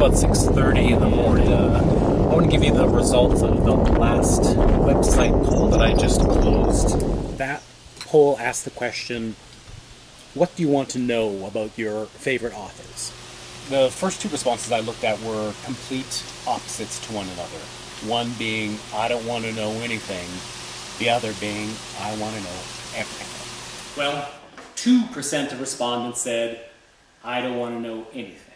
about 6:30 in the morning. I want to give you the results of the last website poll that I just closed. That poll asked the question, what do you want to know about your favorite authors? The first two responses I looked at were complete opposites to one another. One being, I don't want to know anything. The other being, I want to know everything. Well, 2% of respondents said, I don't want to know anything.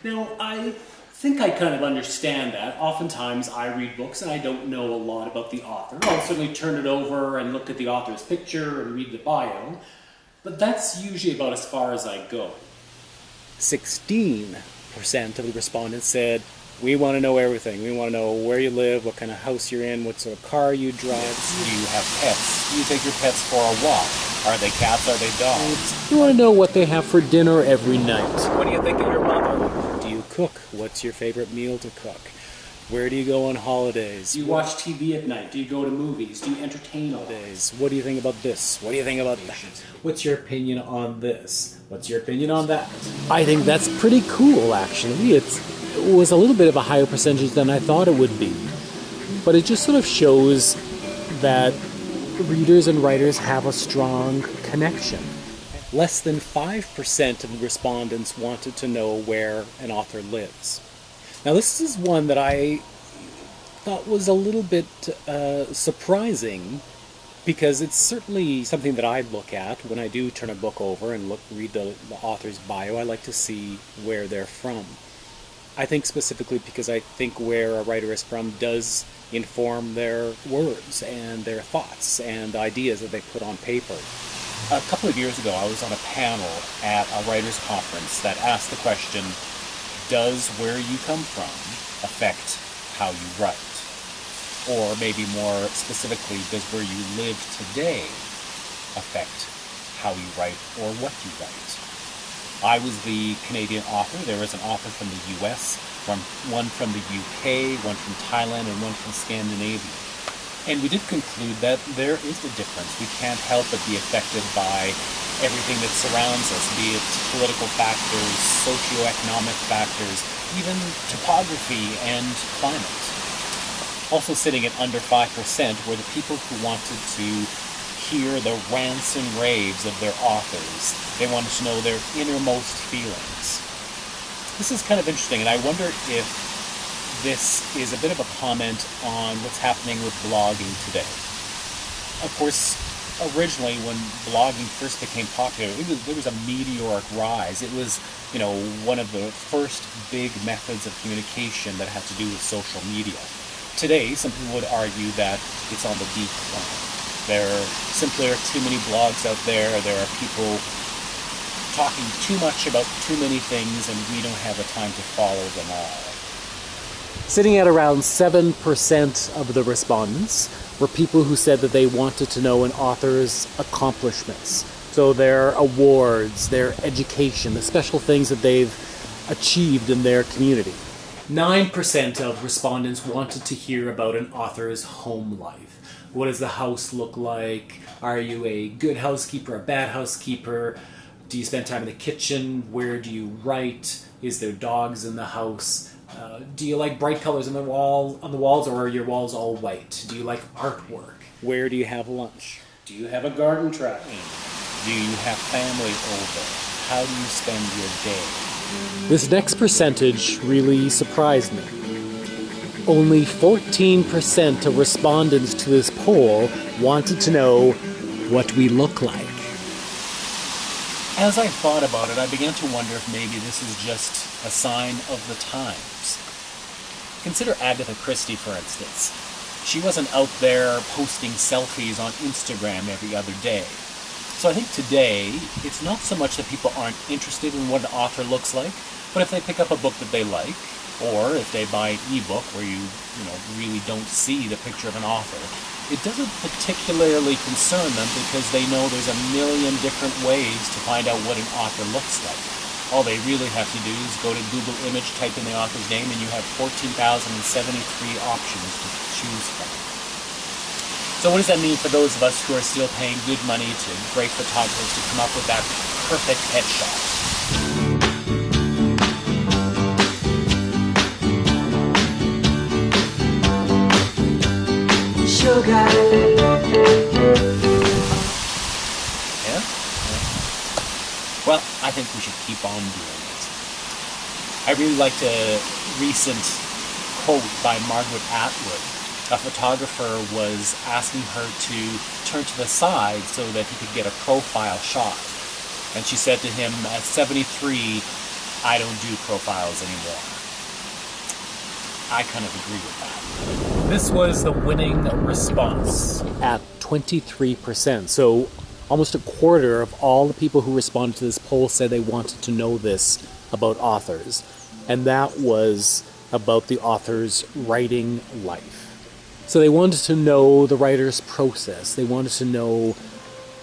Now, I think I kind of understand that. Oftentimes I read books and I don't know a lot about the author. I'll certainly turn it over and look at the author's picture and read the bio, but that's usually about as far as I go. 16% of the respondents said, we want to know everything. We want to know where you live, what kind of house you're in, what sort of car you drive. Do you have pets? Do you take your pets for a walk? Are they cats? Are they dogs? You want to know what they have for dinner every night. What do you think of your mother? Do you cook? What's your favorite meal to cook? Where do you go on holidays? Do you watch TV at night? Do you go to movies? Do you entertain all days? What do you think about this? What do you think about that? What's your opinion on this? What's your opinion on that? I think that's pretty cool, actually. It was a little bit of a higher percentage than I thought it would be. But it just sort of shows that readers and writers have a strong connection. Less than 5% of the respondents wanted to know where an author lives. Now this is one that I thought was a little bit surprising, because it's certainly something that I look at when I do turn a book over and read the author's bio. I like to see where they're from. I think specifically because I think where a writer is from does inform their words and their thoughts and ideas that they put on paper. A couple of years ago I was on a panel at a writers' conference that asked the question, does where you come from affect how you write? Or maybe more specifically, does where you live today affect how you write or what you write? I was the Canadian author. There was an author from the US, one from the UK, one from Thailand, and one from Scandinavia. And we did conclude that there is a difference. We can't help but be affected by everything that surrounds us, be it political factors, socioeconomic factors, even topography and climate. Also sitting at under 5% were the people who wanted to hear the rants and raves of their authors. They wanted to know their innermost feelings. This is kind of interesting, and I wonder if this is a bit of a comment on what's happening with blogging today. Of course, originally when blogging first became popular, there was a meteoric rise. It was, one of the first big methods of communication that had to do with social media. Today, some people would argue that it's on the decline. There simply are too many blogs out there. There are people talking too much about too many things, and we don't have the time to follow them all. Sitting at around 7% of the respondents were people who said that they wanted to know an author's accomplishments. So their awards, their education, the special things that they've achieved in their community. 9% of respondents wanted to hear about an author's home life. What does the house look like? Are you a good housekeeper, a bad housekeeper? Do you spend time in the kitchen? Where do you write? Is there dogs in the house? Do you like bright colors on the walls, or are your walls all white? Do you like artwork? Where do you have lunch? Do you have a garden tract? Do you have family over? How do you spend your day? This next percentage really surprised me. Only 14% of respondents to this poll wanted to know what we look like. As I thought about it, I began to wonder if maybe this is just a sign of the times. Consider Agatha Christie, for instance. She wasn't out there posting selfies on Instagram every other day. So I think today, it's not so much that people aren't interested in what an author looks like, but if they pick up a book that they like, or if they buy an ebook where you really don't see the picture of an author, it doesn't particularly concern them because they know there's a million different ways to find out what an author looks like. All they really have to do is go to Google Image, type in the author's name, and you have 14,073 options to choose from. So what does that mean for those of us who are still paying good money to great photographers to come up with that perfect headshot? your guide. Yeah? Well, I think we should keep on doing it. I really liked a recent quote by Margaret Atwood. A photographer was asking her to turn to the side so that he could get a profile shot. And she said to him, at 73, I don't do profiles anymore. I kind of agree with that. This was the winning response at 23%. So almost a quarter of all the people who responded to this poll said they wanted to know this about authors. And that was about the author's writing life. So they wanted to know the writer's process. They wanted to know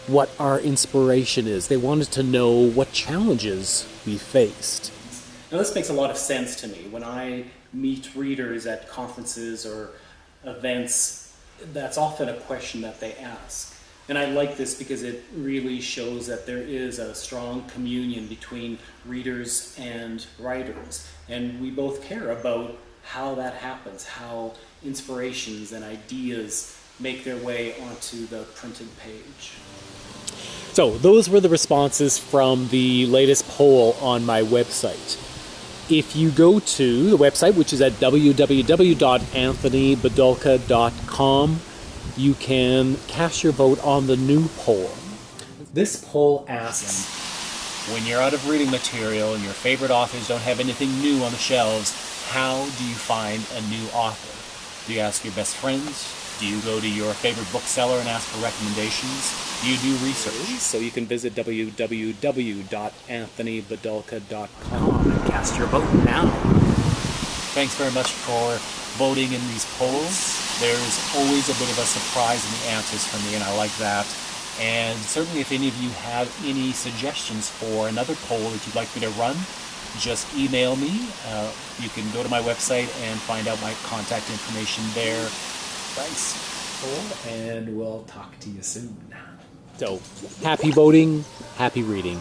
what our inspiration is. They wanted to know what challenges we faced. Now this makes a lot of sense to me. When I meet readers at conferences or events, that's often a question that they ask. And I like this because it really shows that there is a strong communion between readers and writers. And we both care about how that happens, how inspirations and ideas make their way onto the printed page. So those were the responses from the latest poll on my website. If you go to the website, which is at www.anthonybadulka.com, you can cast your vote on the new poll. This poll asks, when you're out of reading material and your favorite authors don't have anything new on the shelves, how do you find a new author? Do you ask your best friends? Do you go to your favorite bookseller and ask for recommendations? Do you do research? So you can visit www.anthonybadulka.com and cast your vote now. Thanks very much for voting in these polls. There's always a bit of a surprise in the answers for me, and I like that. And certainly if any of you have any suggestions for another poll that you'd like me to run, just email me. You can go to my website and find out my contact information there. Thanks, and we'll talk to you soon. So, happy voting, happy reading.